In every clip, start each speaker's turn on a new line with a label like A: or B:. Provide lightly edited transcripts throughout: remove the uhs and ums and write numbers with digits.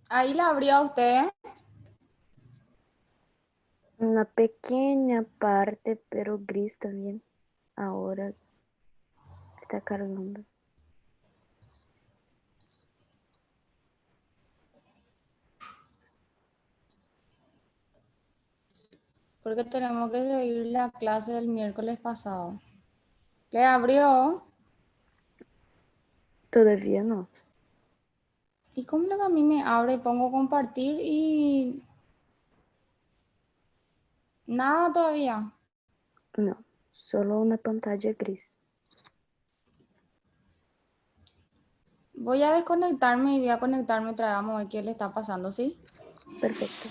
A: Ahí la abrió usted.
B: Una pequeña parte, pero gris también. Ahora está cargando.
A: Porque tenemos que seguir la clase del miércoles pasado. Le abrió.
B: Todavía no.
A: ¿Y cómo lo que a mí me abre? Pongo compartir y nada todavía.
B: No. Solo una pantalla gris.
A: Voy a desconectarme y voy a conectarme otra vez. Vamos a ver qué le está pasando, ¿sí?
B: Perfecto.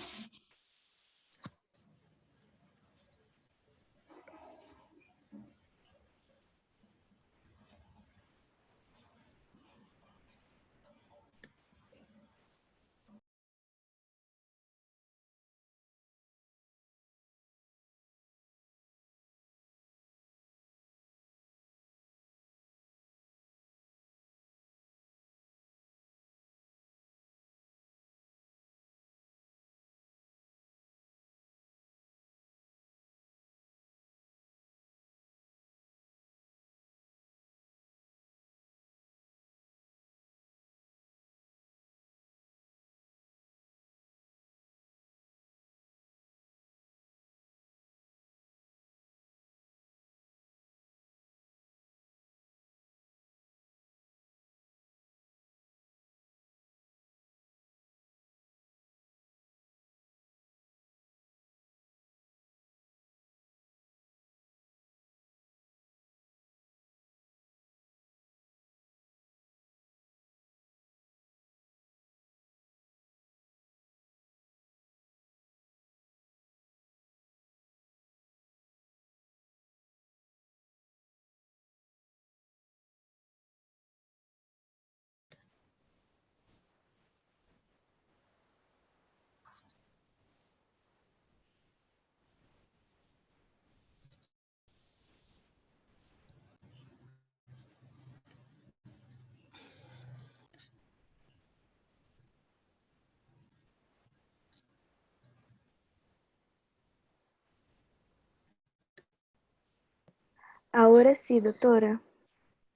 B: Ahora sí, doctora.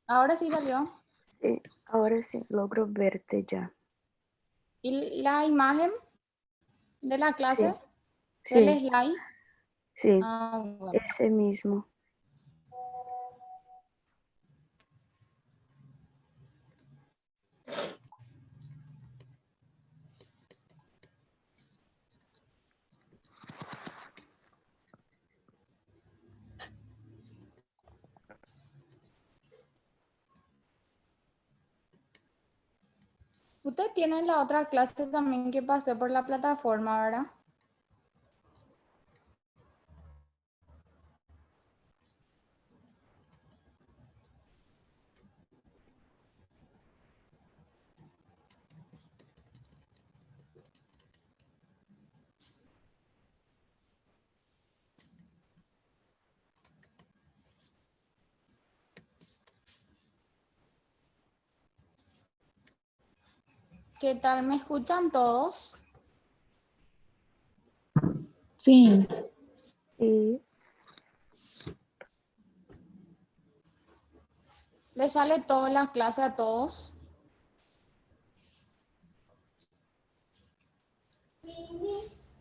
A: Ahora sí salió.
B: Sí, ahora sí, logro verte ya.
A: ¿Y la imagen de la clase?
B: Sí,
A: ¿Del
B: sí,
A: slide?
B: sí,
A: Ah, bueno.
B: ese mismo.
A: Usted tiene la otra clase también que pasé por la plataforma, ¿verdad? ¿Qué tal? ¿Me escuchan todos?
C: Sí,
B: Y
A: ¿Le sale toda la clase a todos?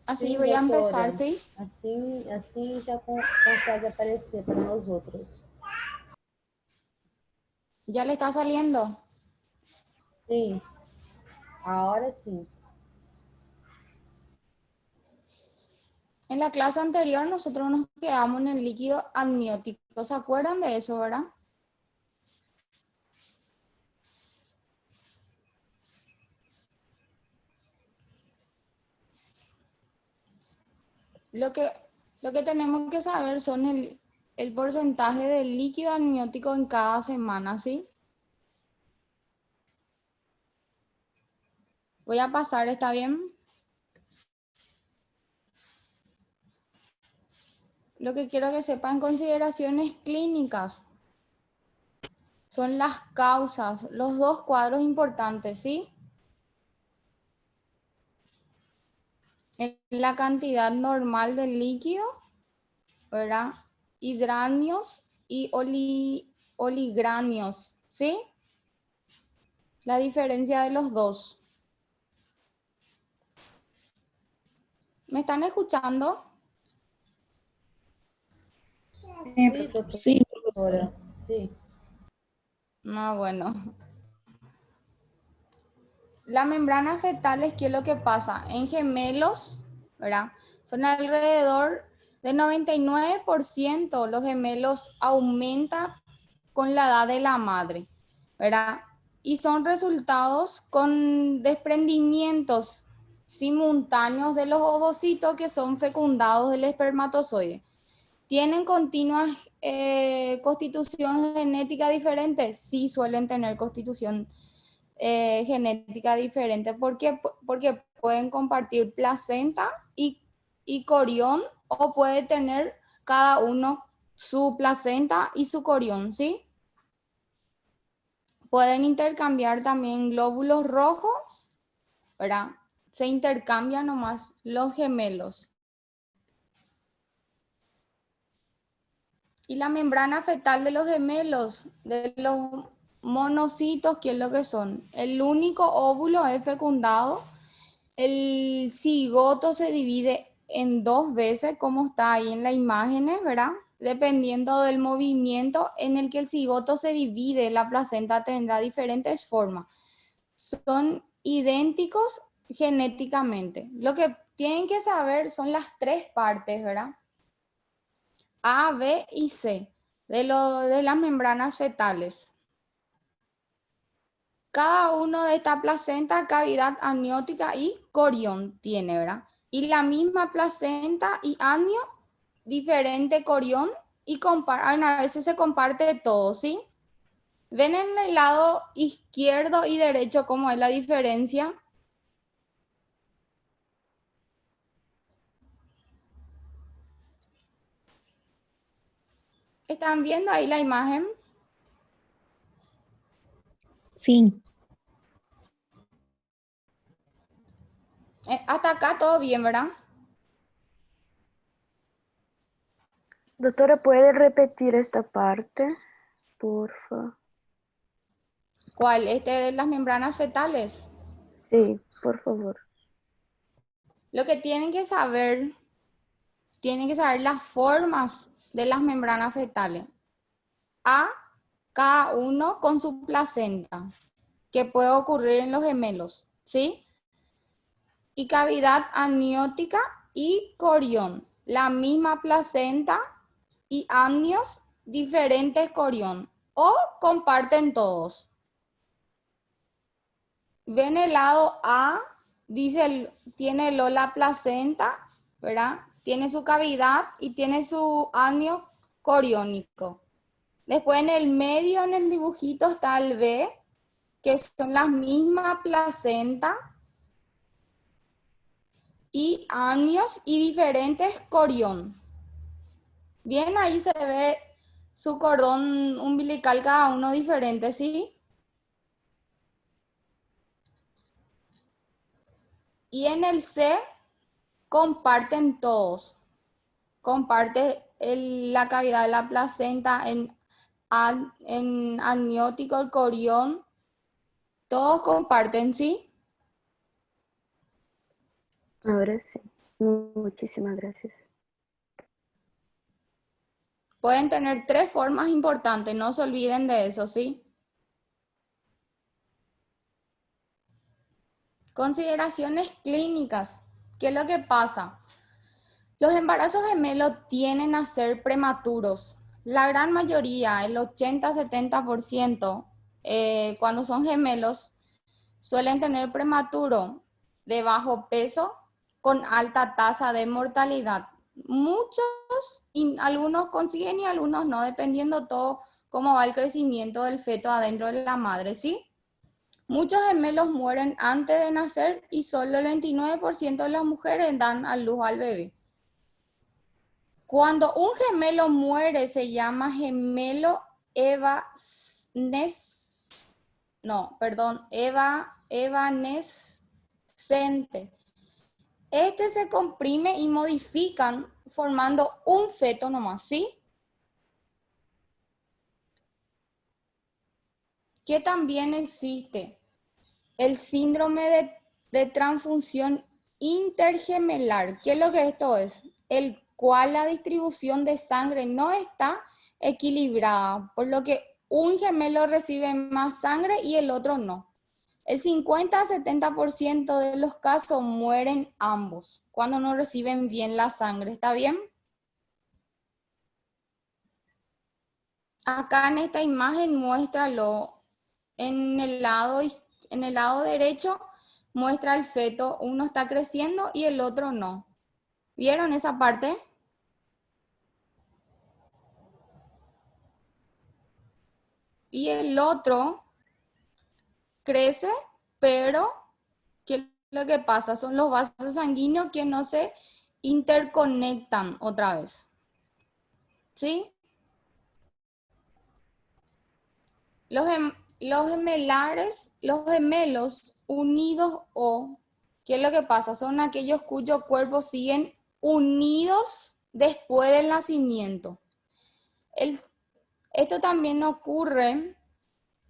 A: Así
C: sim,
A: voy a empezar,
C: doutora.
A: ¿sí?
C: Assim já consegue aparecer para nós outros.
A: Ya le está saliendo.
C: Sim, a hora sim.
A: En la clase anterior nosotros nos quedamos en el líquido amniótico. ¿Se acuerdan de eso, verdad? Lo que, lo que tenemos que saber son el porcentaje de líquido amniótico en cada semana, ¿sí? Voy a pasar, ¿está bien? Lo que quiero que sepan, consideraciones clínicas son las causas, los dos cuadros importantes, ¿sí? en la cantidad normal del líquido, ¿verdad? Hidranios y oligranios, ¿sí? La diferencia de los dos. ¿Me están escuchando?
C: Sí,
D: Sí, profesora.
C: doctora. Sí.
A: No, bueno. Las membranas fetales, ¿qué es lo que pasa? En gemelos, ¿verdad? Son alrededor de 99%. Los gemelos aumentan con la edad de la madre, ¿verdad? Y son resultados con desprendimientos simultáneos de los ovocitos que son fecundados del espermatozoide. ¿Tienen continuas constitución genética diferente? Sí, suelen tener constitución genética diferente. ¿Por qué? Porque pueden compartir placenta y corión, o puede tener cada uno su placenta y su corión, ¿sí? Pueden intercambiar también glóbulos rojos, ¿verdad? Se intercambian nomás los gemelos. Y la membrana fetal de los gemelos, de los monocitos, ¿qué es lo que son? El único óvulo es fecundado. El cigoto se divide en 2 veces, como está ahí en la imagen, ¿verdad? Dependiendo del movimiento en el que el cigoto se divide, la placenta tendrá diferentes formas. Son idénticos genéticamente. Lo que tienen que saber son las 3 partes, ¿verdad? A, B y C de las membranas fetales. Cada uno de esta placenta, cavidad amniótica y corión tiene, ¿verdad? Y la misma placenta y amnio, diferente corión, y a veces se comparte todo, ¿sí? ¿Ven en el lado izquierdo y derecho cómo es la diferencia? ¿Están viendo ahí la imagen?
D: Sí.
A: Hasta acá todo bien, ¿verdad?
B: Doctora, ¿puede repetir esta parte? Porfa.
A: ¿Cuál? De las membranas fetales.
B: Sí, por favor.
A: Lo que tienen que saber las formas de las membranas fetales. A, cada uno con su placenta, que puede ocurrir en los gemelos, ¿sí? Y cavidad amniótica y corión, la misma placenta y amnios, diferentes corión, o comparten todos. Ven el lado A, tiene la placenta, ¿verdad? Tiene su cavidad y tiene su amnio coriónico. Después en el medio, en el dibujito, está el B, que son las mismas placenta y amnios y diferentes corión. Bien, ahí se ve su cordón umbilical, cada uno diferente, ¿sí? Y en el C comparten todos. Comparte la cavidad de la placenta en amniótico, el corión. Todos comparten, ¿sí?
B: Ahora sí. Muchísimas gracias.
A: Pueden tener 3 formas importantes, no se olviden de eso, ¿sí? Consideraciones clínicas. ¿Qué es lo que pasa? Los embarazos gemelos tienden a ser prematuros. La gran mayoría, el 80-70%, cuando son gemelos, suelen tener prematuro, de bajo peso, con alta tasa de mortalidad. Muchos, y algunos consiguen y algunos no, dependiendo todo cómo va el crecimiento del feto adentro de la madre, ¿sí? Muchos gemelos mueren antes de nacer y solo el 29% de las mujeres dan a luz al bebé. Cuando un gemelo muere se llama gemelo evanescente. Este se comprime y modifican formando un feto nomás, ¿sí? Que también existe el síndrome de transfusión intergemelar. ¿Qué es lo que esto es? El cual la distribución de sangre no está equilibrada, por lo que un gemelo recibe más sangre y el otro no. El 50 a 70% de los casos mueren ambos cuando no reciben bien la sangre. ¿Está bien? Acá en esta imagen muéstralo. En el lado derecho muestra el feto, uno está creciendo y el otro no. ¿Vieron esa parte? Y el otro crece, pero ¿qué es lo que pasa? Son los vasos sanguíneos que no se interconectan otra vez. ¿Sí? Los gemelares, los gemelos unidos o, ¿qué es lo que pasa? Son aquellos cuyos cuerpos siguen unidos después del nacimiento. Esto también ocurre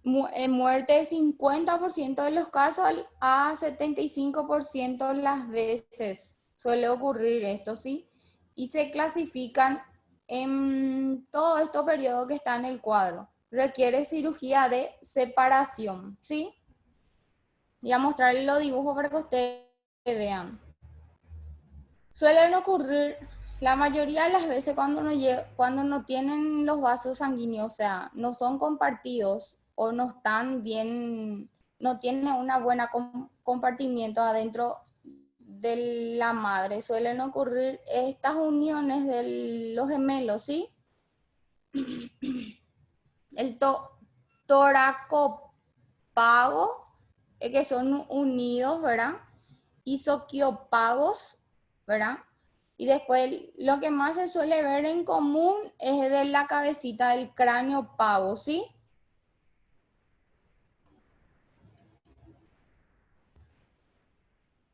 A: en muerte de 50% de los casos a 75% las veces. Suele ocurrir esto, ¿sí? Y se clasifican en todo este periodo que está en el cuadro. Requiere cirugía de separación, ¿sí? Voy a mostrarles los dibujos para que ustedes vean. Suelen ocurrir la mayoría de las veces cuando no tienen los vasos sanguíneos, o sea, no son compartidos o no están bien, no tienen una buena compartimiento adentro de la madre. Suelen ocurrir estas uniones de los gemelos, ¿sí? El toracopago, que son unidos, ¿verdad? Isoquiopagos, ¿verdad? Y después lo que más se suele ver en común es de la cabecita del cráneo pavo, ¿sí?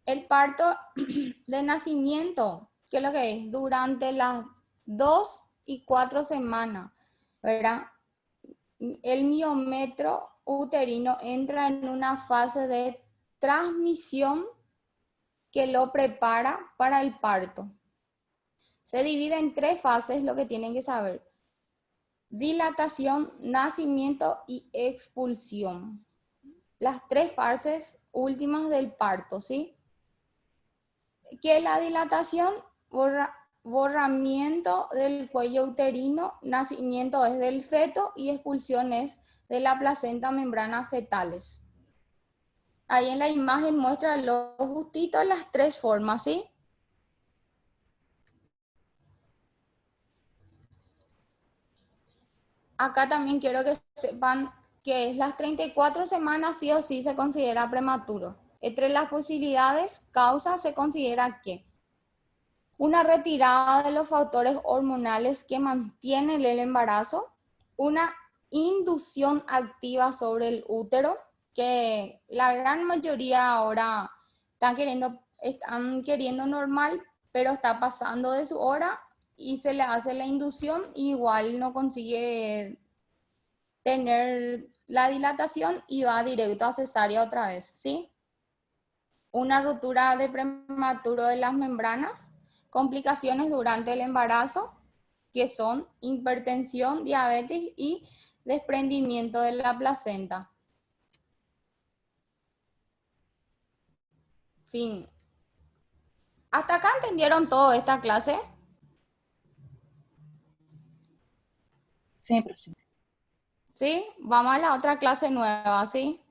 A: El parto de nacimiento, ¿qué es lo que es? Durante las 2 y 4 semanas, ¿verdad? El miometro uterino entra en una fase de transmisión que lo prepara para el parto. Se divide en 3 fases, lo que tienen que saber: dilatación, nacimiento y expulsión. Las 3 fases últimas del parto, ¿sí? ¿Qué es la dilatación? Borramiento del cuello uterino, nacimiento es del feto y expulsión es de la placenta, membranas fetales. Ahí en la imagen muestra los justitos las 3 formas, ¿sí? Acá también quiero que sepan que las 34 semanas sí o sí se considera prematuro. Entre las posibilidades, causas, se considera que una retirada de los factores hormonales que mantienen el embarazo, una inducción activa sobre el útero, que la gran mayoría ahora están queriendo normal, pero está pasando de su hora y se le hace la inducción y igual no consigue tener la dilatación y va directo a cesárea otra vez, ¿sí? Una ruptura de prematuro de las membranas, complicaciones durante el embarazo, que son hipertensión, diabetes y desprendimiento de la placenta. Fin. ¿Hasta acá entendieron todo esta clase?
D: Sí, profesor.
A: ¿Sí? Vamos a la otra clase nueva, ¿sí?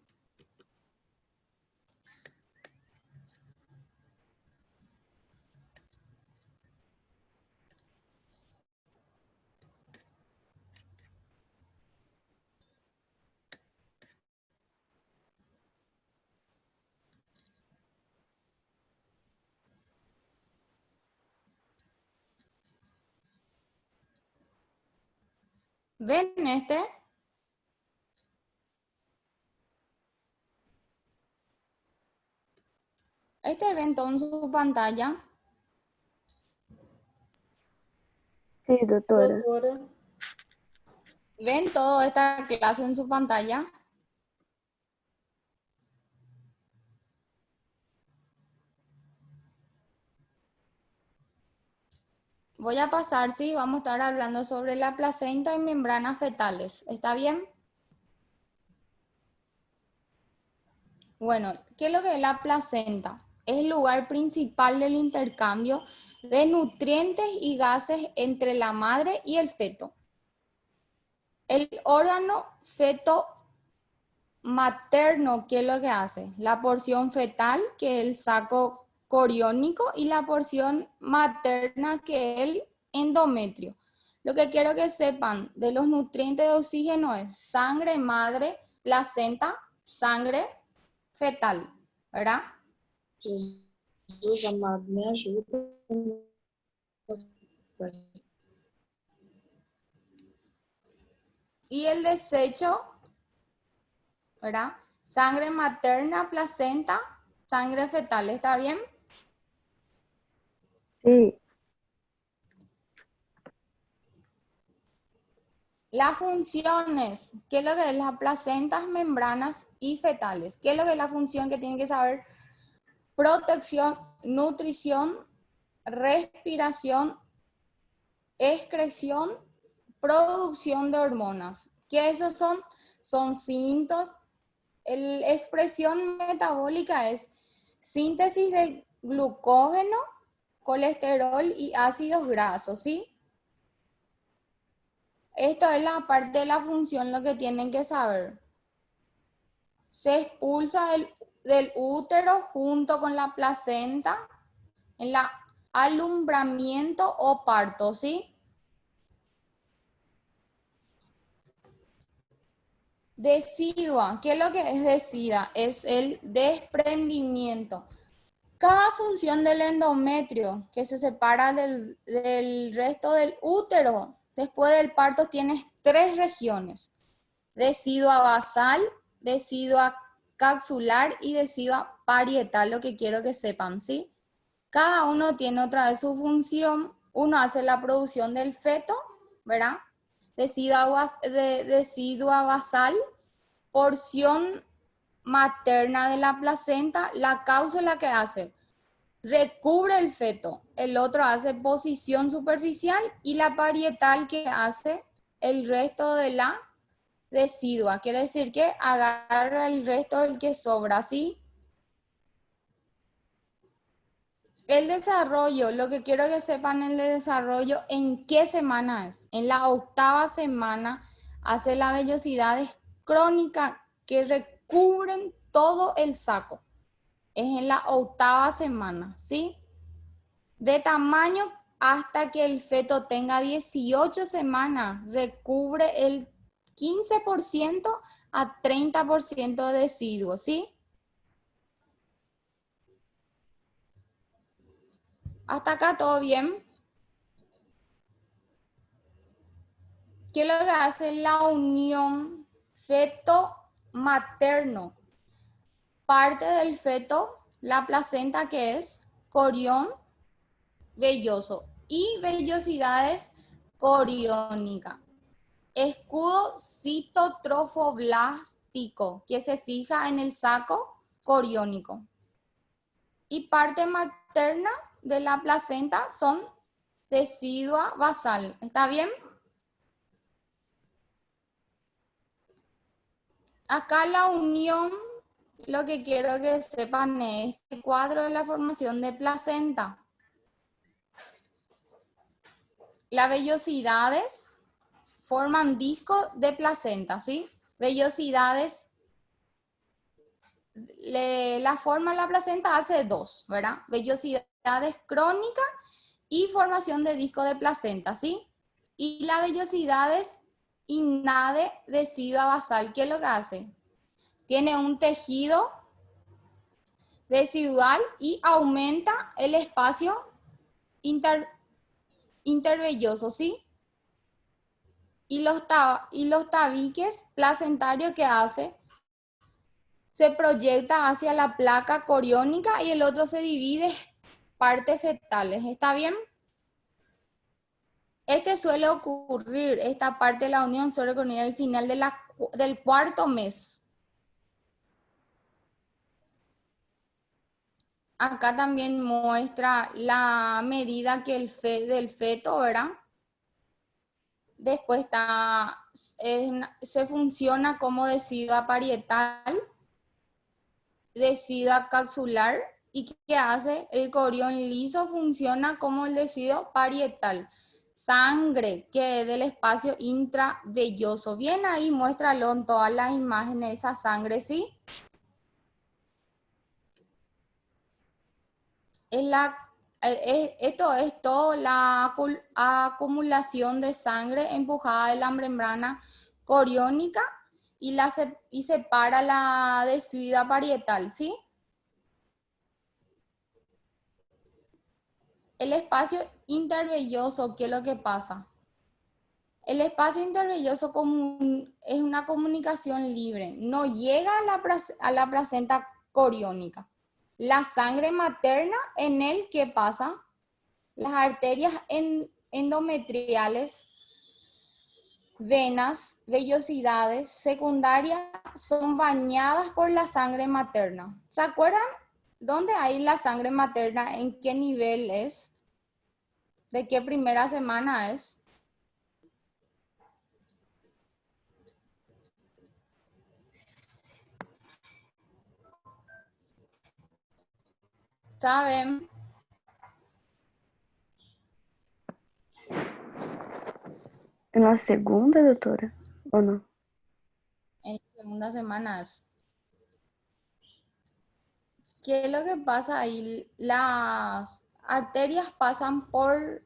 A: ¿Ven este? Este evento en su pantalla.
B: Sí, doctora.
C: Doctora,
A: ¿Ven toda esta clase en su pantalla? Voy a pasar, sí, vamos a estar hablando sobre la placenta y membranas fetales. ¿Está bien? Bueno, ¿qué es lo que es la placenta? Es el lugar principal del intercambio de nutrientes y gases entre la madre y el feto. El órgano feto materno, ¿qué es lo que hace? La porción fetal, que es el saco coriónico, y la porción materna, que es el endometrio. Lo que quiero que sepan de los nutrientes de oxígeno es sangre madre, placenta, sangre fetal, ¿verdad?
C: Jesus amado, me ajuda.
A: Y el desecho, ¿verdad? Sangre materna, placenta, sangre fetal, ¿está bien?
B: Sí,
A: Las funciones, ¿qué es lo que es las placentas, membranas y fetales? ¿Qué es lo que es la función que tienen que saber? Protección, nutrición, respiración, excreción, producción de hormonas. ¿Qué esos son? Son síntomas. La expresión metabólica es síntesis de glucógeno, colesterol y ácidos grasos, ¿sí? Esto es la parte de la función, lo que tienen que saber. Se expulsa del útero junto con la placenta en la alumbramiento o parto, ¿sí? Decidua, ¿qué es lo que es decida? Es el desprendimiento. Cada función del endometrio que se separa del resto del útero después del parto tiene 3 regiones: decidua basal, decidua capsular y decidua parietal, lo que quiero que sepan, ¿sí? Cada uno tiene otra vez su función. Uno hace la producción del feto, ¿verdad? Decidua basal, porción materna de la placenta, la cápsula que hace recubre el feto, el otro hace posición superficial y la parietal que hace el resto de la decidua, quiere decir que agarra el resto del que sobra, ¿sí? El desarrollo, lo que quiero que sepan el desarrollo, ¿en qué semana es? En la 8ª semana hace las vellosidades crónicas que recubren todo el saco. Es en la 8ª semana, ¿sí? De tamaño hasta que el feto tenga 18 semanas, recubre el 15% a 30% de residuos, ¿sí? Hasta acá todo bien. ¿Qué es lo que hace la unión feto-materno? Parte del feto, la placenta, que es corión velloso y vellosidades coriónica. Escudo citotrofoblástico que se fija en el saco coriónico. Y parte materna de la placenta son decidua basal. ¿Está bien? Acá la unión, lo que quiero que sepan es el cuadro de la formación de placenta. Las vellosidades forman disco de placenta, ¿sí? Vellosidades, la forma de la placenta hace 2, ¿verdad? Vellosidades crónicas y formación de disco de placenta, ¿sí? Y las vellosidades innade decidua basal, ¿qué es lo que hace? Tiene un tejido residual y aumenta el espacio intervelloso, ¿sí? Y los tabiques placentarios que hace se proyecta hacia la placa coriónica y el otro se divide en partes fetales. ¿Está bien? Suele ocurrir, esta parte de la unión suele ocurrir al final del cuarto mes. Acá también muestra la medida que del feto, ¿verdad? Después se funciona como deciduo parietal, deciduo capsular, y ¿qué hace? El corión liso funciona como el deciduo parietal. Sangre que del espacio intravelloso. Bien, ahí muéstralo en todas las imágenes, esa sangre, ¿sí? Esto es toda la acumulación de sangre empujada de la membrana coriónica y separa la deciduo parietal, ¿sí? El espacio intervelloso, ¿qué es lo que pasa? El espacio intervelloso es una comunicación libre, no llega a la placenta coriónica. La sangre materna en él, ¿qué pasa? Las arterias endometriales, venas, vellosidades secundarias son bañadas por la sangre materna. ¿Se acuerdan? ¿Dónde hay la sangre materna? ¿En qué nivel es? ¿De qué primera semana es? ¿Saben?
B: En la segunda, doutora? Ou não?
A: En la segunda semana es. ¿Qué es lo que pasa ahí? Las arterias pasan por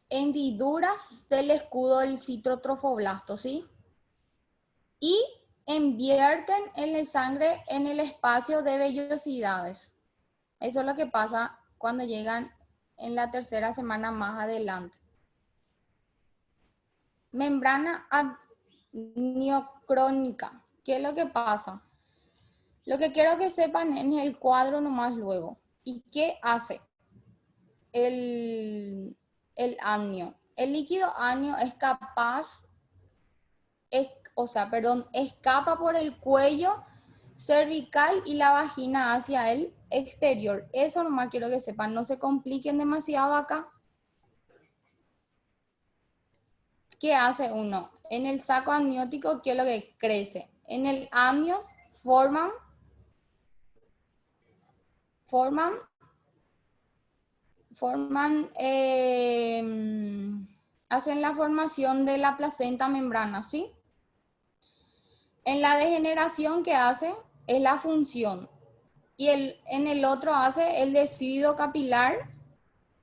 A: hendiduras del escudo del citrotrofoblasto, ¿sí? Y invierten en la sangre en el espacio de vellosidades. Eso es lo que pasa cuando llegan en la tercera semana más adelante. Membrana amniocrónica. ¿Qué es lo que pasa? Lo que quiero que sepan es el cuadro nomás luego. ¿Y qué hace el amnio? El líquido amnio es capaz, escapa por el cuello cervical y la vagina hacia el exterior. Eso nomás quiero que sepan, no se compliquen demasiado acá. ¿Qué hace uno? En el saco amniótico, ¿qué es lo que crece? En el amnio hacen la formación de la placenta membrana, ¿sí? En la degeneración que hace es la función. Y en el otro hace el deciduo capilar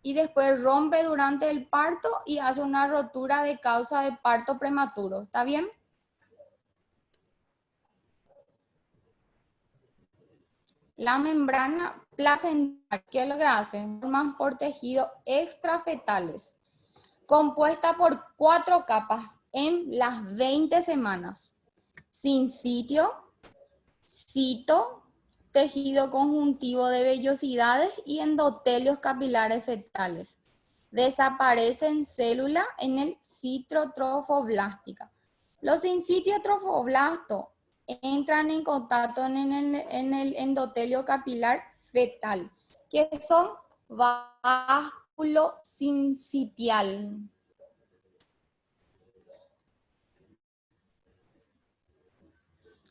A: y después rompe durante el parto y hace una rotura de causa de parto prematuro. ¿Está bien? La membrana placentaria, ¿qué es lo que hace? Forman por tejidos extrafetales, compuesta por 4 capas en las 20 semanas. Sincitio, cito, tejido conjuntivo de vellosidades y endotelios capilares fetales. Desaparecen células en el citrotrofoblástica. Los sincitios trofoblastos entran en contacto en el endotelio capilar fetal, que son báculo sincitial.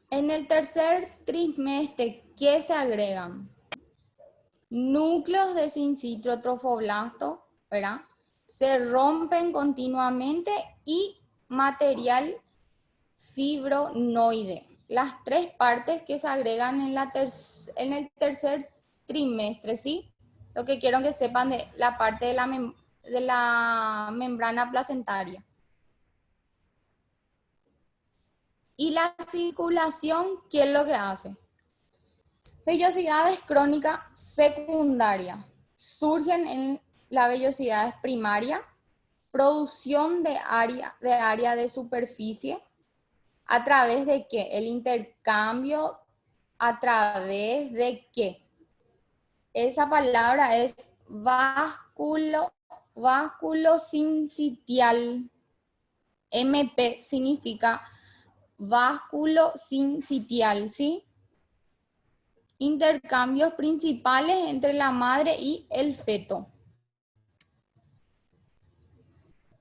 A: En el tercer trimestre, ¿qué se agregan? Núcleos de sincitio trofoblasto, ¿verdad? Se rompen continuamente y material fibronoide. Las 3 partes que se agregan en el tercer trimestre, ¿sí? Lo que quiero que sepan de la parte de la membrana placentaria. Y la circulación, ¿qué es lo que hace? Vellosidades crónicas secundarias. Surgen en la vellosidades primaria, producción de área de superficie, a través de que el intercambio ¿A través de qué? Esa palabra es básculo sincitial. MP significa básculo sincitial, ¿sí? Intercambios principales entre la madre y el feto.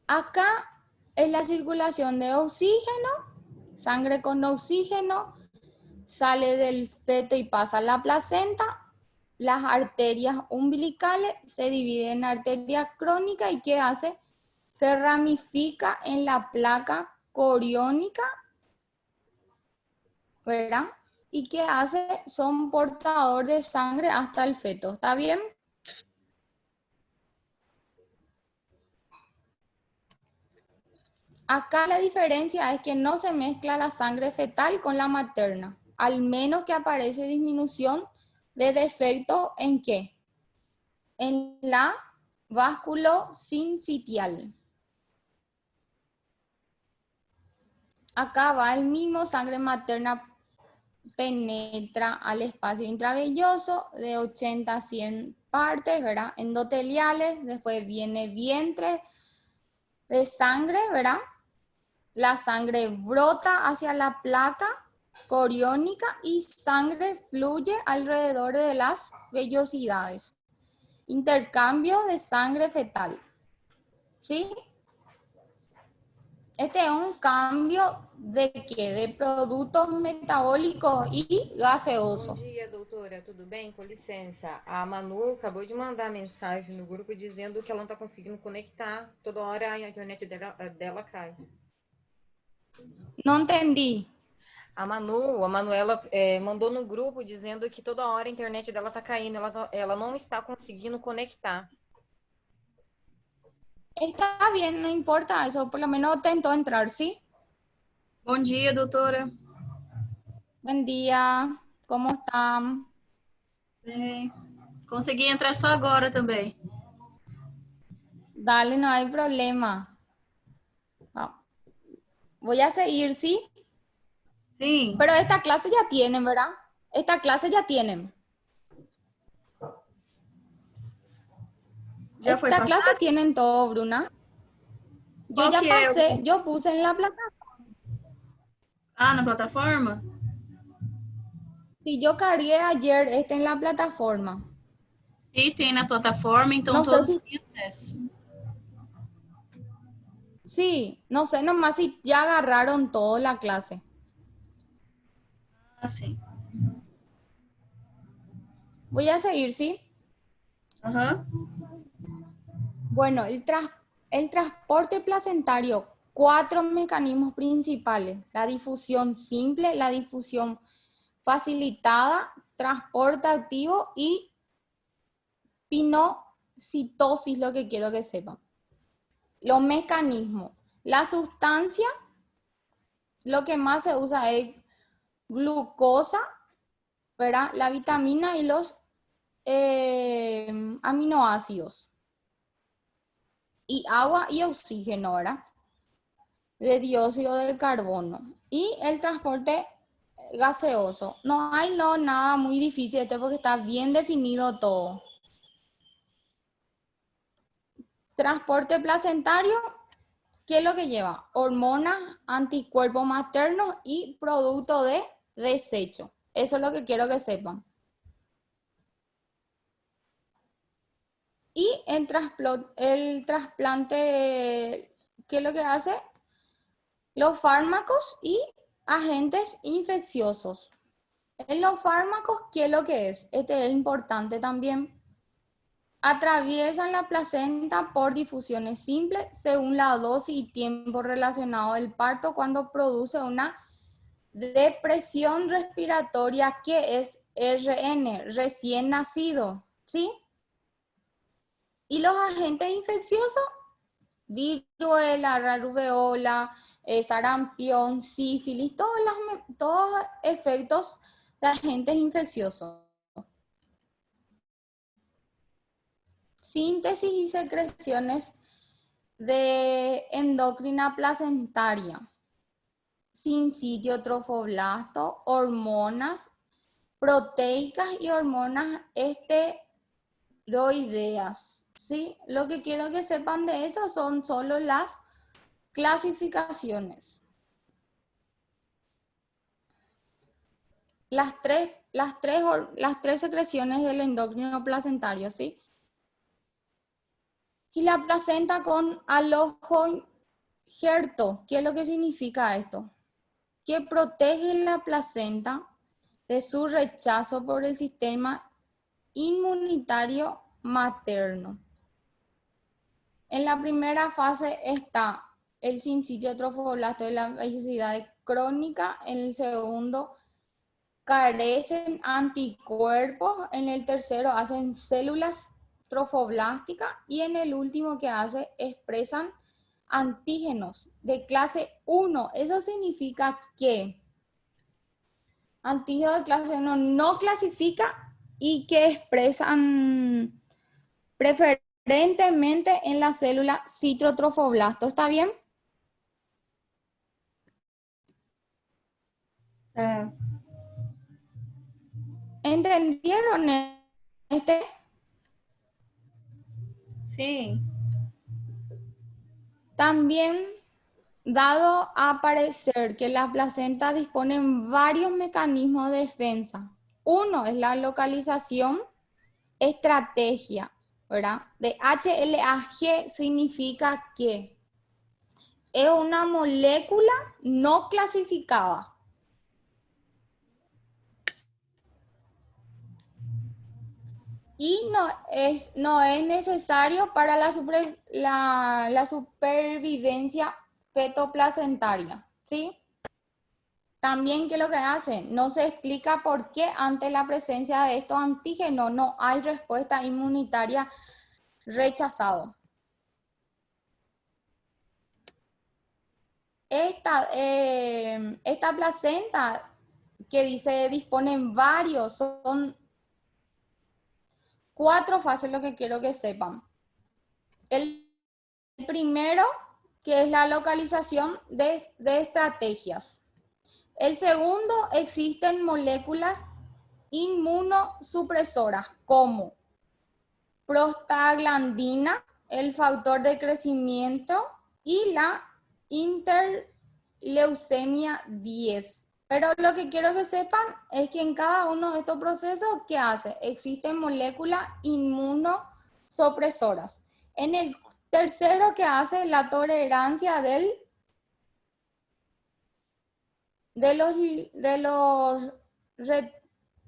A: Acá es la circulación de oxígeno, sangre con oxígeno, sale del feto y pasa a la placenta. Las arterias umbilicales se dividen en arteria crónica y ¿qué hace? Se ramifica en la placa coriónica, ¿verdad? ¿Y qué hace? Son portador de sangre hasta el feto. ¿Está bien? Acá la diferencia es que no se mezcla la sangre fetal con la materna, al menos que aparece disminución de defecto ¿en qué? En la básculo sincitial. Acá va el mismo, sangre materna penetra al espacio intravelloso de 80 a 100 partes, ¿verdad? Endoteliales, después viene vientre de sangre, ¿verdad? La sangre brota hacia la placa coriónica y sangre fluye alrededor de las vellosidades. Intercambio de sangre fetal, ¿sí? Este es un cambio de quê? De produtos metabólicos e gaseosos.
E: Bom dia, doutora. Tudo bem? Com licença. A Manu acabou de mandar mensagem no grupo dizendo que ela não está conseguindo conectar. Toda hora a internet dela cai.
A: Não entendi.
E: A Manuela mandou no grupo dizendo que toda hora a internet dela está caindo. Ela não está conseguindo conectar.
A: Está bien, no importa eso, por lo menos tentó entrar, ¿sí?
F: Bom dia, doutora.
A: Buen día, ¿cómo están?
F: Bem, consegui entrar só agora também.
A: Dale, no hay problema. Voy a seguir, ¿sí?
F: Sim.
A: Pero esta clase ya tienen, ¿verdad? Esta clase ya tienen.
F: Já foi
A: Esta
F: passado?
A: clase tienen todo, Bruna. Yo
F: Qual
A: ya
F: que é?
A: pasé, yo puse en la plataforma.
F: Ah, na plataforma?
A: Sí, yo cargué ayer en la plataforma.
F: Sim, tem na plataforma, então
A: Não sei
F: todos
A: se-
F: têm acesso.
A: Sí, no sé nomás si ya agarraron toda la clase.
F: Ah, sim.
A: Voy a seguir, ¿sí?
F: Aham.
A: Bueno, el transporte placentario, 4 mecanismos principales. La difusión simple, la difusión facilitada, transporte activo y pinocitosis, lo que quiero que sepan. Los mecanismos. La sustancia, lo que más se usa es glucosa, ¿verdad? La vitamina y los aminoácidos. Y agua y oxígeno, ¿verdad? De dióxido de carbono. Y el transporte gaseoso. No hay nada muy difícil porque está bien definido todo. Transporte placentario, ¿qué es lo que lleva? Hormonas, anticuerpos maternos y producto de desecho. Eso es lo que quiero que sepan. Y el trasplante, ¿qué es lo que hace? Los fármacos y agentes infecciosos. En los fármacos, ¿qué es lo que es? Este es importante también. Atraviesan la placenta por difusiones simples según la dosis y tiempo relacionado del parto cuando produce una depresión respiratoria que es RN, recién nacido, ¿sí? Y los agentes infecciosos, viruela, rubéola, sarampión, sífilis, todos efectos de agentes infecciosos. Síntesis y secreciones de endocrina placentaria, sincitio, trofoblasto, hormonas, proteicas y hormonas esteroideas, ¿sí? Lo que quiero que sepan de eso son solo las clasificaciones. Las tres secreciones del endocrino placentario, ¿sí? Y la placenta con alojo injerto. ¿Qué es lo que significa esto? Que protege la placenta de su rechazo por el sistema inmunitario materno. En la primera fase está el sincitio trofoblasto de la vellosidad crónica. En el segundo, carecen anticuerpos. En el tercero, hacen células trofoblásticas. Y en el último que hace, expresan antígenos de clase 1. Eso significa que antígenos de clase 1 no clasifica y que expresan preferentemente en la célula citrotrofoblasto. ¿Está bien? ¿Entendieron este?
F: Sí.
A: También, dado a parecer que la placenta dispone de varios mecanismos de defensa. Uno es la localización, estrategia, ¿verdad? De HLA-G significa que es una molécula no clasificada. Y no es necesario para la supervivencia fetoplacentaria, ¿sí? También, ¿qué es lo que hace? No se explica por qué ante la presencia de estos antígenos no hay respuesta inmunitaria rechazado. Esta placenta que dice disponen varios, son 4 fases lo que quiero que sepan. El primero, que es la localización de estrategias. El segundo, existen moléculas inmunosupresoras como prostaglandina, el factor de crecimiento y la interleucemia 10. Pero lo que quiero que sepan es que en cada uno de estos procesos, ¿qué hace? Existen moléculas inmunosupresoras. En el tercero, ¿qué hace? La tolerancia de los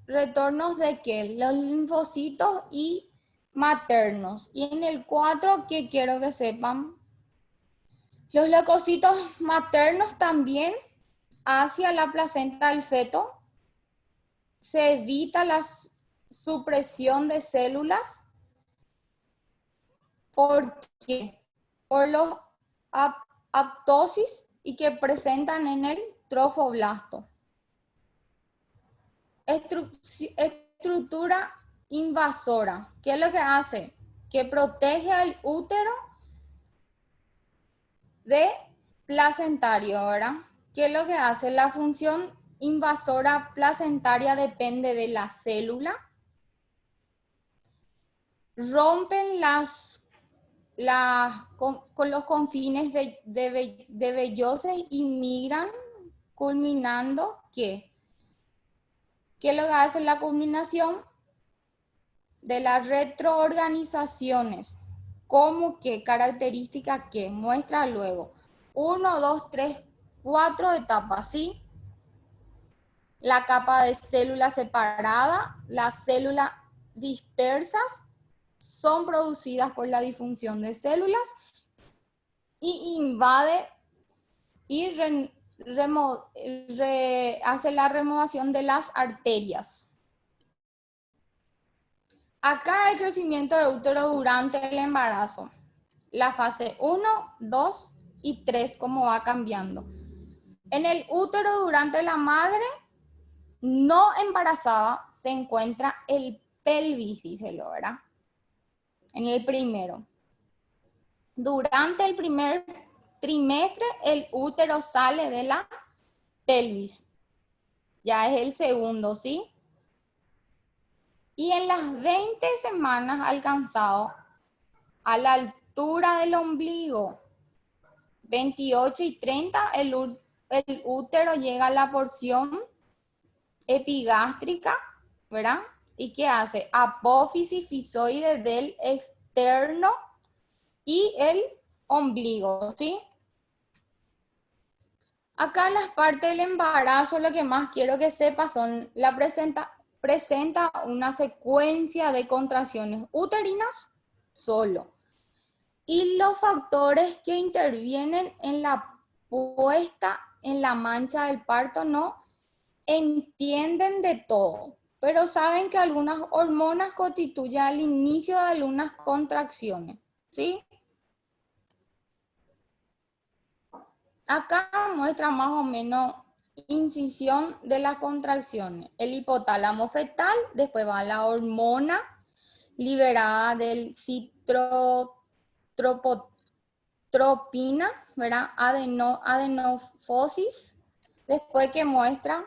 A: retornos de Kell, los linfocitos y maternos. Y en el 4, ¿qué quiero que sepan? Los leucocitos maternos también hacia la placenta del feto. Se evita la supresión de células. ¿Por qué? Por los apoptosis y que presentan en el trofoblasto. Estructura invasora. ¿Qué es lo que hace? Que protege al útero de placentario, ¿verdad? ¿Qué es lo que hace? La función invasora placentaria depende de la célula. Rompen con los confines de velloses y migran culminando ¿qué? ¿Qué es lo que hace la culminación? De las retroorganizaciones. ¿Cómo qué? Característica que muestra luego. 1, 2, 3, 4 etapas, ¿sí? La capa de célula separada, las células dispersas son producidas por la disfunción de células y invade y hace la removación de las arterias. Acá el crecimiento de útero durante el embarazo. La fase 1, 2 y 3, cómo va cambiando. En el útero durante la madre no embarazada se encuentra el pelvis, díselo, ¿verdad? En el primero. Durante el primer trimestre el útero sale de la pelvis. Ya es el segundo, ¿sí? Y en las 20 semanas alcanzado a la altura del ombligo, 28 y 30, el útero llega a la porción epigástrica, ¿verdad? ¿Y qué hace? Apófisis fisoide del externo y el ombligo, ¿sí? Acá en las partes del embarazo, lo que más quiero que sepas son, presenta una secuencia de contracciones uterinas solo. Y los factores que intervienen en la puesta en la mancha del parto no entienden de todo, pero saben que algunas hormonas constituyen el inicio de algunas contracciones, ¿sí? Acá muestra más o menos incisión de las contracciones. El hipotálamo fetal, después va la hormona liberada del citrotropina, ¿verdad? Adenofosis. Después que muestra,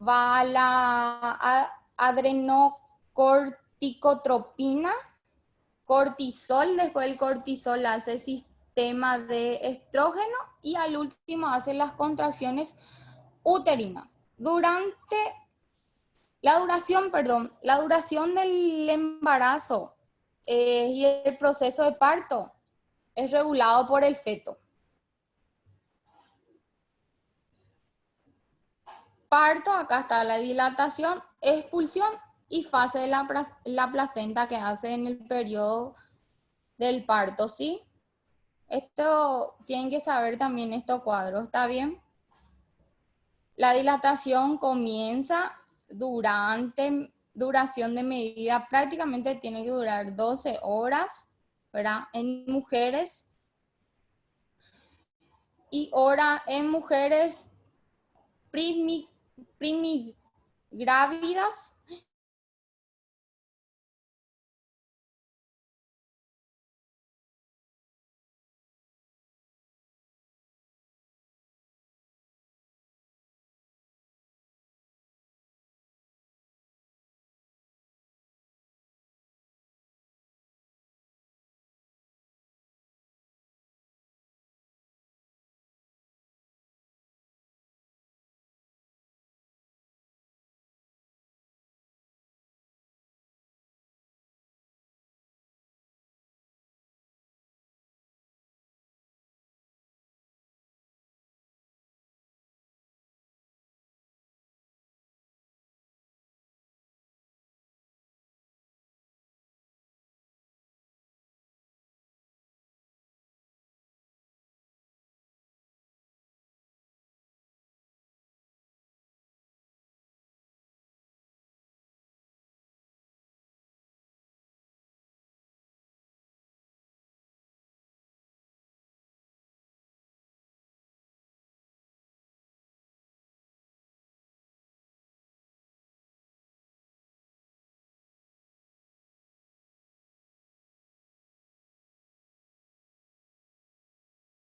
A: va la adrenocorticotropina, cortisol, después el cortisol hace sistema de estrógeno y al último hace las contracciones uterinas. Durante la duración del embarazo y el proceso de parto es regulado por el feto. Parto, acá está la dilatación, expulsión y fase de la placenta que hace en el periodo del parto, ¿sí? Esto tienen que saber también estos cuadros, ¿está bien? La dilatación comienza duración de medida, prácticamente tiene que durar 12 horas, ¿verdad? En mujeres y hora en mujeres primigrávidas.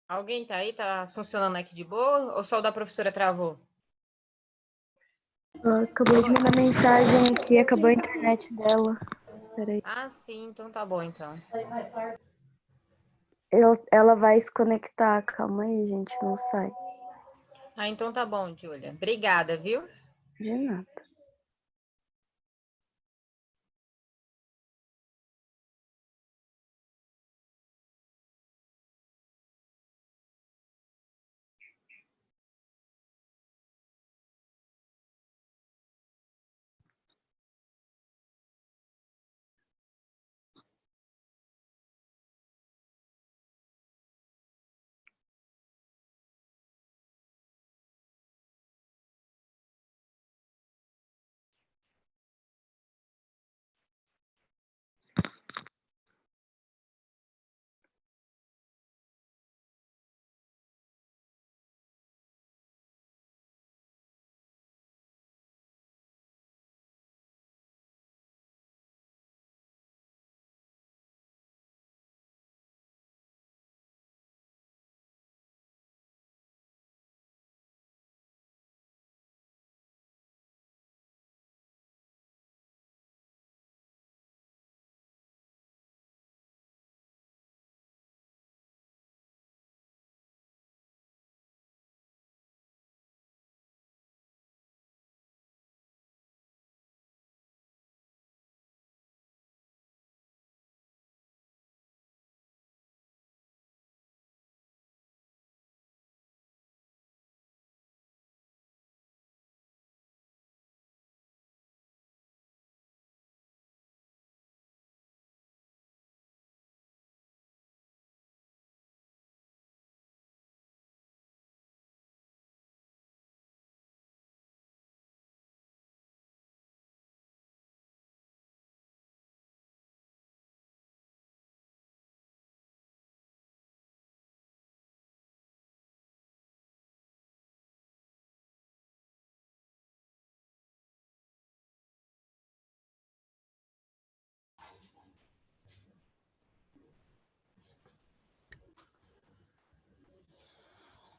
E: Alguém tá aí? Tá funcionando aqui de boa? Ou só o da professora travou?
B: Ela acabou de mandar mensagem aqui, acabou a internet dela. Peraí.
E: Ah, sim, então tá bom, então.
B: Ela vai se conectar. Calma aí, gente, não sai.
E: Ah, então tá bom, Júlia. Obrigada, viu?
B: De nada.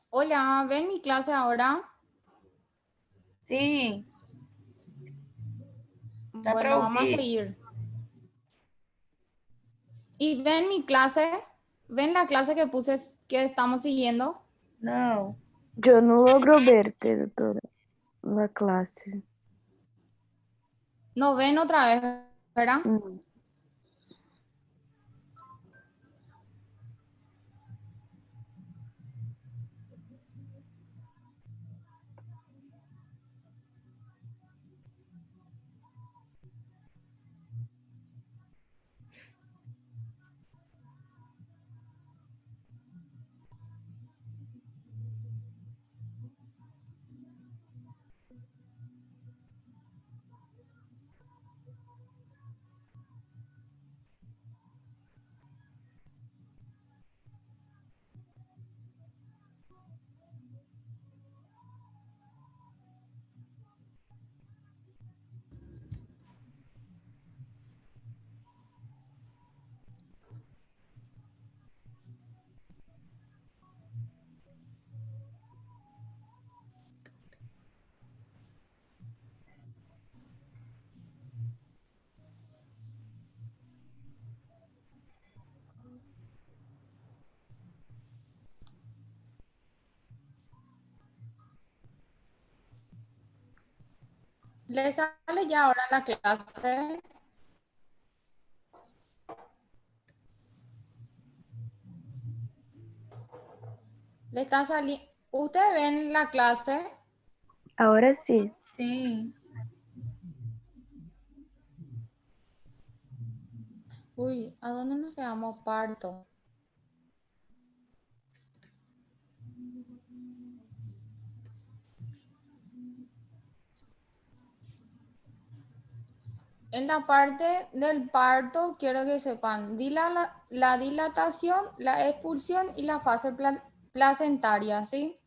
A: Hola, ¿ven mi clase ahora?
F: Sí, está para
A: Bueno, vamos a
F: ouvir.
A: seguir. ¿Y ven mi clase? ¿Ven la clase que puse que estamos siguiendo?
F: Não.
B: Yo no logro verte, doctora, la clase.
A: ¿No ven otra vez, verdad?
B: Mm.
A: ¿Les sale ya ahora la clase? ¿Le está saliendo? ¿Ustedes ven la clase?
B: Ahora sí.
F: Sim.
A: Uy, ¿a dónde nos quedamos, parto? En la parte del parto, quiero que sepan la dilatación, la expulsión y la fase placentaria, ¿sí?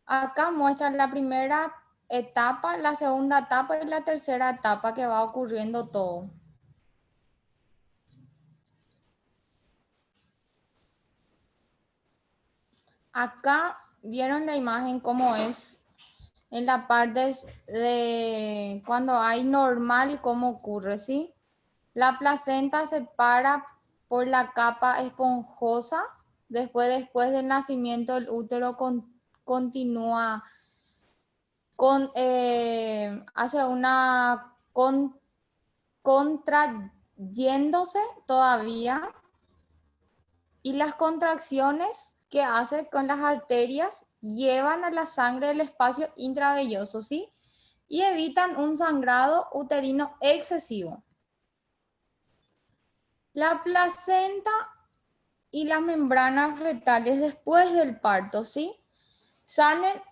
A: Acá muestran la primera etapa, la segunda etapa y la tercera etapa que va ocurriendo todo. Acá vieron la imagen cómo es en la parte de cuando hay normal, cómo ocurre, ¿sí? La placenta se para por la capa esponjosa. Después del nacimiento, el útero continúa hace una contrayéndose todavía, y las contracciones que hace con las arterias llevan a la sangre del espacio intravenoso, ¿sí? Y evitan un sangrado uterino excesivo. La placenta y las membranas fetales después del parto, ¿sí? Sale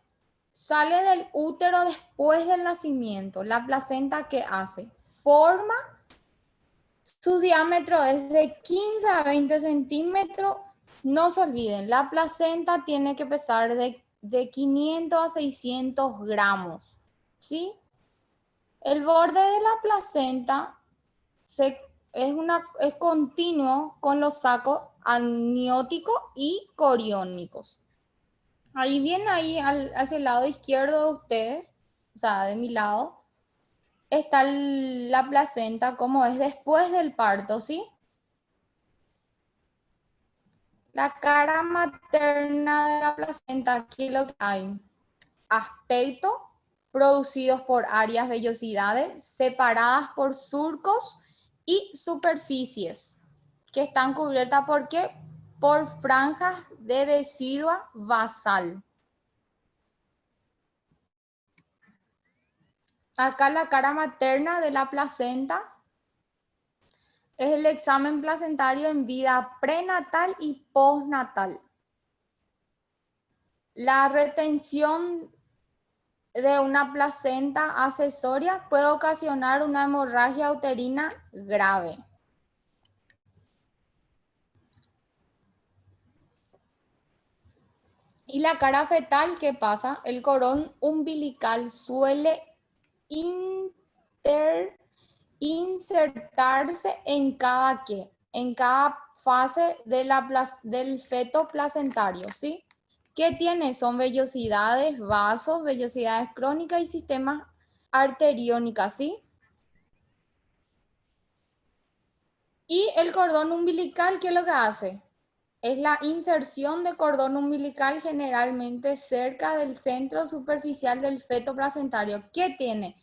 A: del útero después del nacimiento. La placenta, ¿qué hace? Forma, su diámetro es de 15 a 20 centímetros. No se olviden, la placenta tiene que pesar de 500 a 600 gramos, ¿sí? El borde de la placenta es continuo con los sacos amnióticos y coriónicos. Ahí bien, ahí hacia el lado izquierdo de ustedes, o sea, de mi lado, está la placenta como es después del parto, ¿sí? La cara materna de la placenta, aquí lo que hay. Aspecto, producidos por áreas vellosidades, separadas por surcos y superficies, que están cubiertas ¿por qué? Por franjas de decidua basal. Acá la cara materna de la placenta es el examen placentario en vida prenatal y postnatal. La retención de una placenta accesoria puede ocasionar una hemorragia uterina grave. Y la cara fetal, ¿qué pasa? El cordón umbilical suele insertarse en cada fase de del feto placentario, ¿sí? ¿Qué tiene? Son vellosidades, vasos, vellosidades crónicas y sistemas arteriónicas, ¿sí? Y el cordón umbilical, ¿qué es lo que hace? Es la inserción de cordón umbilical generalmente cerca del centro superficial del feto placentario. ¿Qué tiene?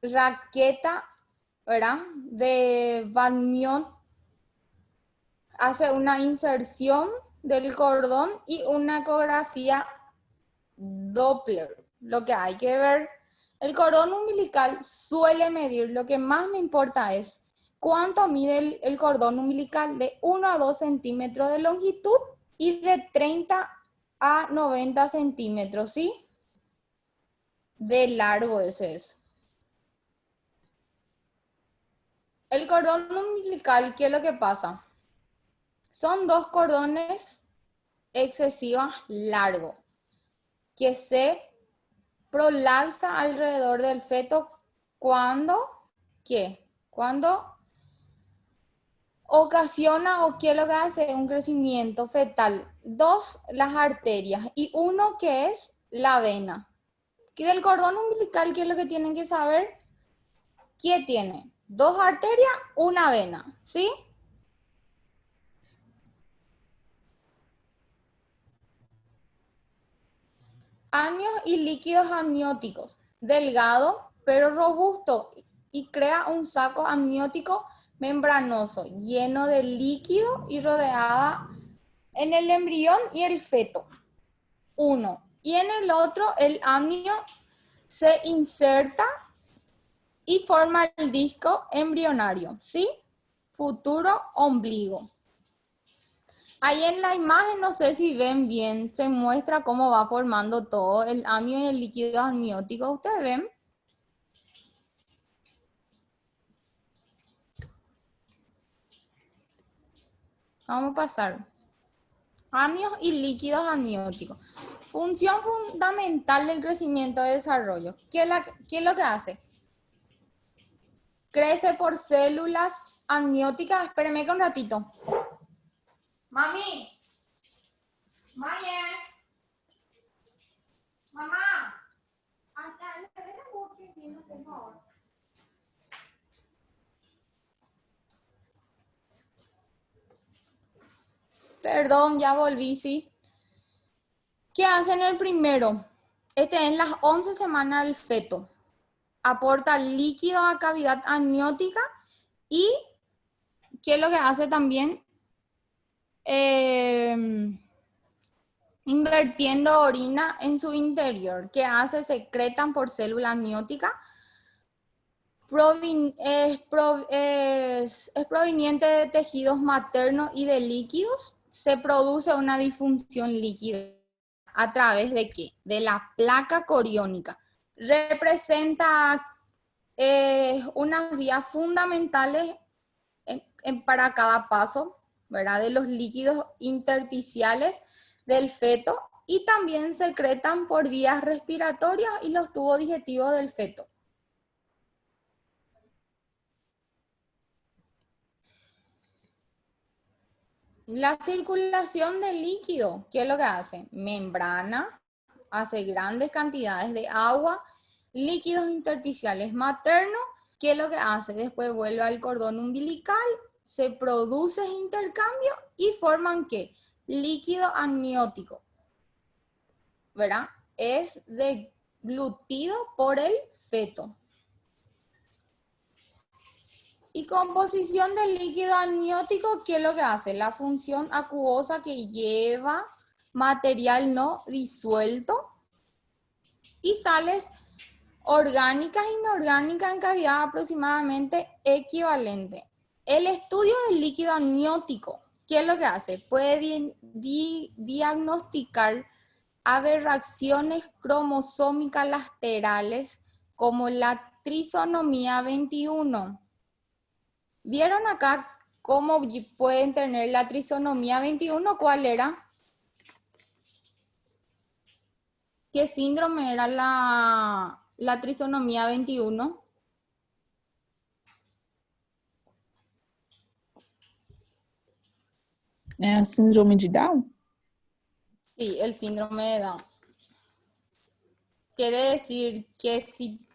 A: Raqueta, ¿verdad? De Van Mion hace una inserción del cordón y una ecografía Doppler. Lo que hay que ver, el cordón umbilical suele medir, lo que más me importa es cuánto mide el cordón umbilical, de 1 a 2 centímetros de longitud y de 30 a 90 centímetros, ¿sí? De largo ese es. El cordón umbilical, ¿qué es lo que pasa? Son dos cordones excesivos largos que se prolapsa alrededor del feto cuando, ¿qué? Cuando ocasiona o qué es lo que hace un crecimiento fetal. Dos, las arterias y uno que es la vena. Que del cordón umbilical, ¿qué es lo que tienen que saber? ¿Qué tiene? Dos arterias, una vena, ¿sí? Áneos y líquidos amnióticos, delgado pero robusto y crea un saco amniótico membranoso, lleno de líquido y rodeada en el embrión y el feto. Uno. Y en el otro, el amnio se inserta y forma el disco embrionario, ¿sí? Futuro ombligo. Ahí en la imagen, no sé si ven bien, se muestra cómo va formando todo el amnio y el líquido amniótico. ¿Ustedes ven? Vamos a pasar. Amnios y líquidos amnióticos. Función fundamental del crecimiento y desarrollo. ¿Qué es lo que hace? Crece por células amnióticas. Espérenme que un ratito. Mami. Maye. Mamá. Perdón, ya volví, sí. ¿Qué hacen el primero? En las 11 semanas del feto. Aporta líquido a cavidad amniótica y ¿qué es lo que hace también? Invirtiendo orina en su interior. ¿Qué hace? Secretan por célula amniótica. Es proveniente de tejidos maternos y de líquidos. Se produce una disfunción líquida. ¿A través de qué? De la placa coriónica. Representa unas vías fundamentales para cada paso, ¿verdad? De los líquidos intersticiales del feto y también secretan por vías respiratorias y los tubos digestivos del feto. La circulación del líquido, ¿qué es lo que hace? Membrana, hace grandes cantidades de agua, líquidos intersticiales maternos, ¿qué es lo que hace? Después vuelve al cordón umbilical, se produce ese intercambio y forman ¿qué? Líquido amniótico, ¿verdad? Es deglutido por el feto. Y composición del líquido amniótico, ¿qué es lo que hace? La función acuosa que lleva material no disuelto y sales orgánicas e inorgánicas en cavidad aproximadamente equivalente. El estudio del líquido amniótico, ¿qué es lo que hace? Puede diagnosticar aberraciones cromosómicas laterales como la trisonomía 21. ¿Vieron acá cómo pueden tener la trisonomía 21? ¿Cuál era? ¿Qué síndrome era la trisonomía 21?
D: É a síndrome de Down?
A: Sí, el síndrome de Down. Quiere decir que si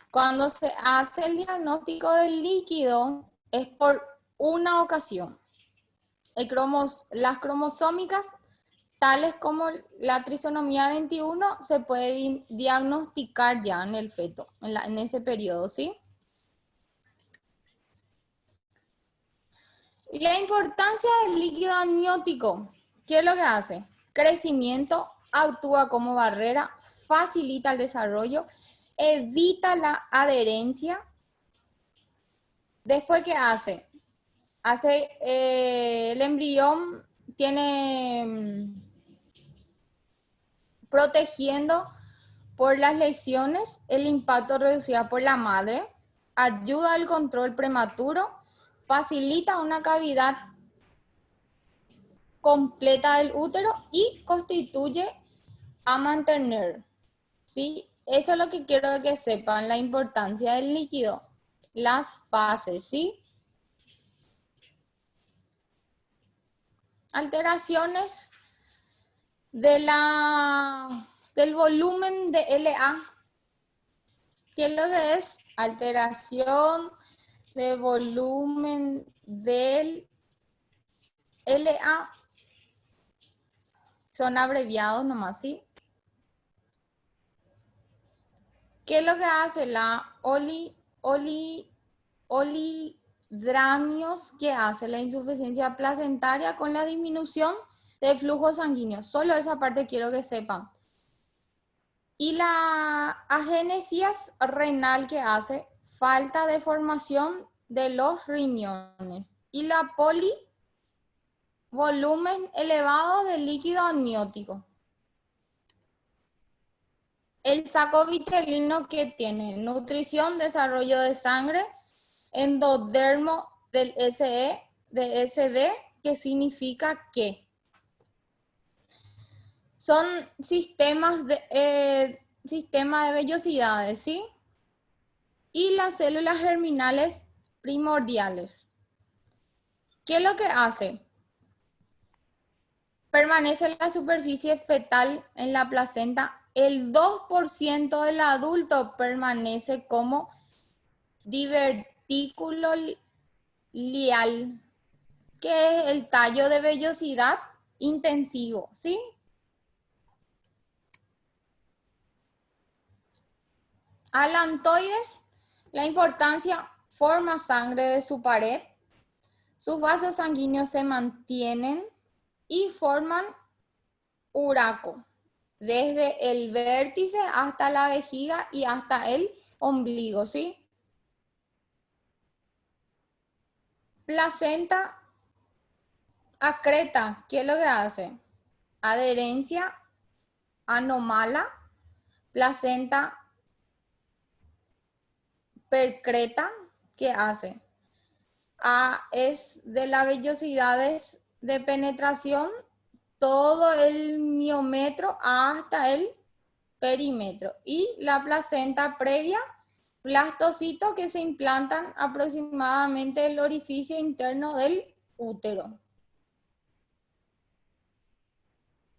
A: cuando se hace el diagnóstico del líquido es por una ocasión. Las cromosómicas, tales como la trisonomía 21, se puede diagnosticar ya en el feto, en ese periodo, ¿sí? Y la importancia del líquido amniótico, ¿qué es lo que hace? Crecimiento, actúa como barrera, facilita el desarrollo, evita la adherencia. Después, ¿qué hace? El embrión tiene protegiendo por las lesiones, el impacto reducido por la madre, ayuda al control prematuro, facilita una cavidad completa del útero y constituye a mantener, ¿sí? Eso es lo que quiero que sepan, la importancia del líquido, las fases, ¿sí? Alteraciones del volumen de LA. ¿Qué es lo que es? Alteración de volumen del LA. Son abreviados nomás, ¿sí? ¿Qué es lo que hace la olidranios? ¿Qué hace? La insuficiencia placentaria con la disminución de flujo sanguíneo. Solo esa parte quiero que sepan. Y la agénesis renal, que hace falta de formación de los riñones. Y la volumen elevado de líquido amniótico. El saco vitelino, que tiene nutrición, desarrollo de sangre, endodermo del SB, que significa que son sistema de vellosidades, ¿sí? Y las células germinales primordiales. ¿Qué es lo que hace? Permanece en la superficie fetal en la placenta. El 2% del adulto permanece como divertículo lial, que es el tallo de vellosidad intensivo, ¿sí? Alantoides, la importancia, forma sangre de su pared, sus vasos sanguíneos se mantienen y forman uraco, desde el vértice hasta la vejiga y hasta el ombligo, ¿sí? Placenta acreta, ¿qué es lo que hace? Adherencia anómala, placenta percreta, ¿qué hace? Es de las vellosidades de penetración, todo el miómetro hasta el perímetro. Y la placenta previa, blastocitos que se implantan aproximadamente el orificio interno del útero.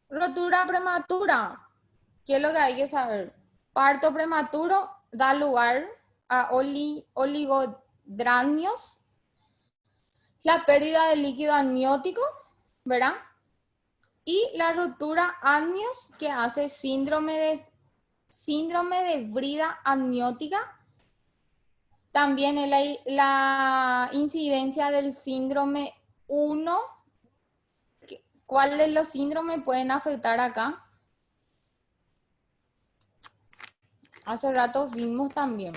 A: Rotura prematura. ¿Qué es lo que hay que saber? Parto prematuro da lugar a oligodranios, la pérdida de líquido amniótico, ¿verdad? Y la rotura amnios, que hace síndrome de brida amniótica. También la incidencia del síndrome 1. ¿Cuál de los síndromes pueden afectar acá? Hace rato vimos también.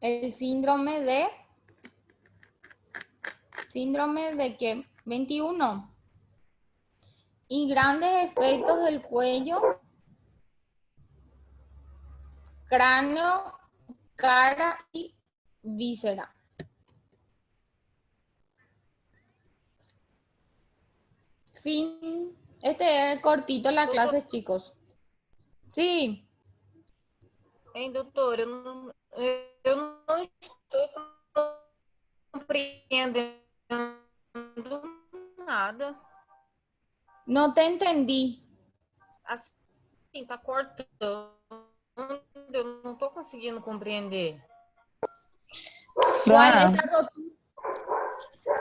A: El síndrome de ¿qué? 21. Y grandes efectos del cuello, cráneo, cara y víscera. Fin. Este es cortito la clase, chicos. Sí.
E: Doutor, eu não estou compreendendo nada.
A: No te entendí.
E: Assim, tá cortando. Eu não tô conseguindo compreender.
A: ¿Cuál
G: Fran,
A: está roto?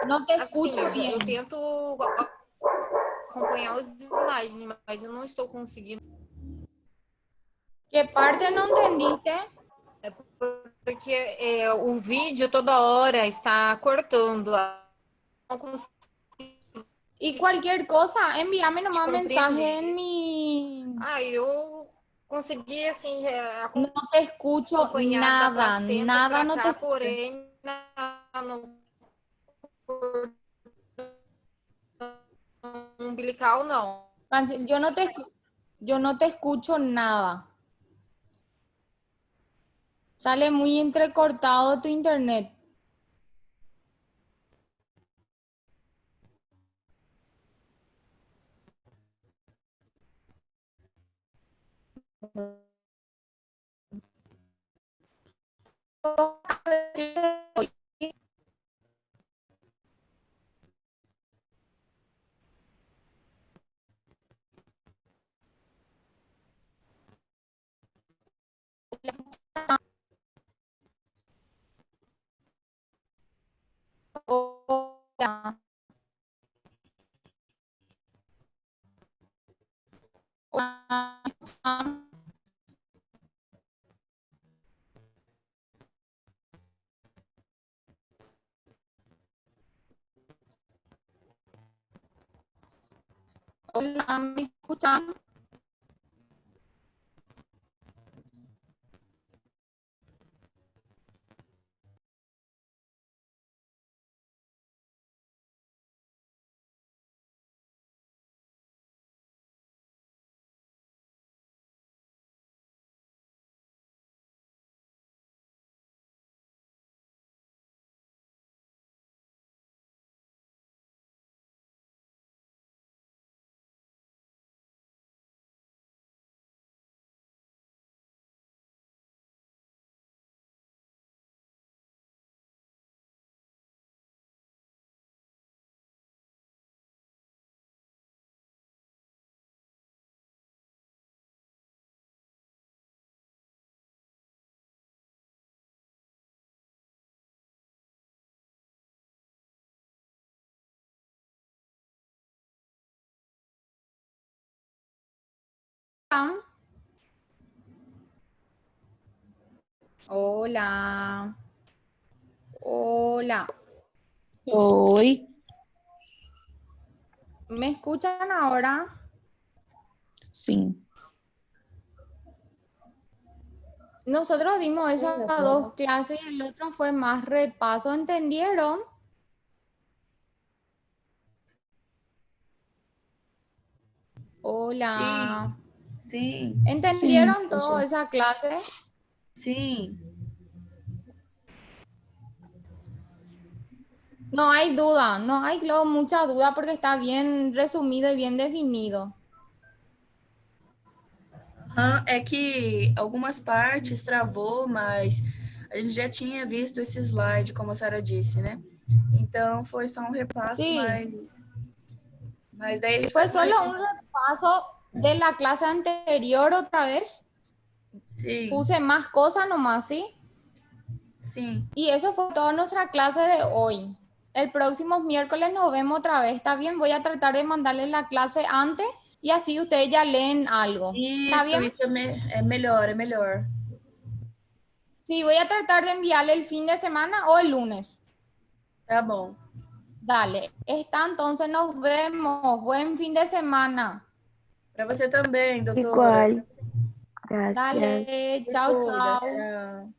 A: No te
E: Assim,
A: escucho
E: eu
A: bien.
E: tento acompanhar os slides, mas eu não estou conseguindo.
A: ¿Qué parte no entendiste?
E: É porque o vídeo toda hora está cortando. Não consigo
A: Y cualquier cosa, envíame nomás mensaje en
E: compreender.
A: mi...
E: Eu consegui, assim,
A: No te escucho
E: acompanhar da
A: nada,
E: placenta
A: nada
E: para
A: no te
E: cá,
A: escucho.
E: porém no umbilical não.
A: Yo no te escucho nada. Sale muy entrecortado tu internet. Hola. Hola, ¿me escuchan? Hola. Hola.
G: oi.
A: ¿Me escuchan ahora?
G: Sim.
A: Nosotros dimos
C: Sí,
A: esas
C: nos
A: dos
C: vemos.
A: clases y el otro fue más repaso, ¿entendieron?
H: Sim,
A: Hola.
H: sim,
G: Sim,
A: ¿Entendieron toda
G: professor.
A: esa clase?
H: sim.
A: No hay duda, no hay claro, mucha duda porque está bien resumido y bien definido.
H: É que algumas partes travou, mas a gente já tinha visto esse slide, como a senhora disse, né? Então foi só um repasso,
A: Sí,
H: mas daí
A: fue
H: foi.
A: solo un repaso de la clase anterior otra vez.
H: Sim,
A: Puse más cosas nomás, ¿sí?
H: sim.
A: Y eso fue toda nuestra clase de hoy. El próximo miércoles nos vemos otra vez. ¿Está bien? Voy a tratar de mandarles la clase antes y así ustedes ya leen algo. ¿Está bien?
H: Isso é melhor, é melhor.
A: Sí, voy a tratar de enviarle el fin de semana o el lunes.
H: Tá bom.
A: Dale. Está, entonces nos vemos. Buen fin de semana.
H: Para você também, doutora.
B: Igual. Gracias.
A: Dale.
H: Se
A: Chao,
H: cuida.
A: chao.
H: Tchau.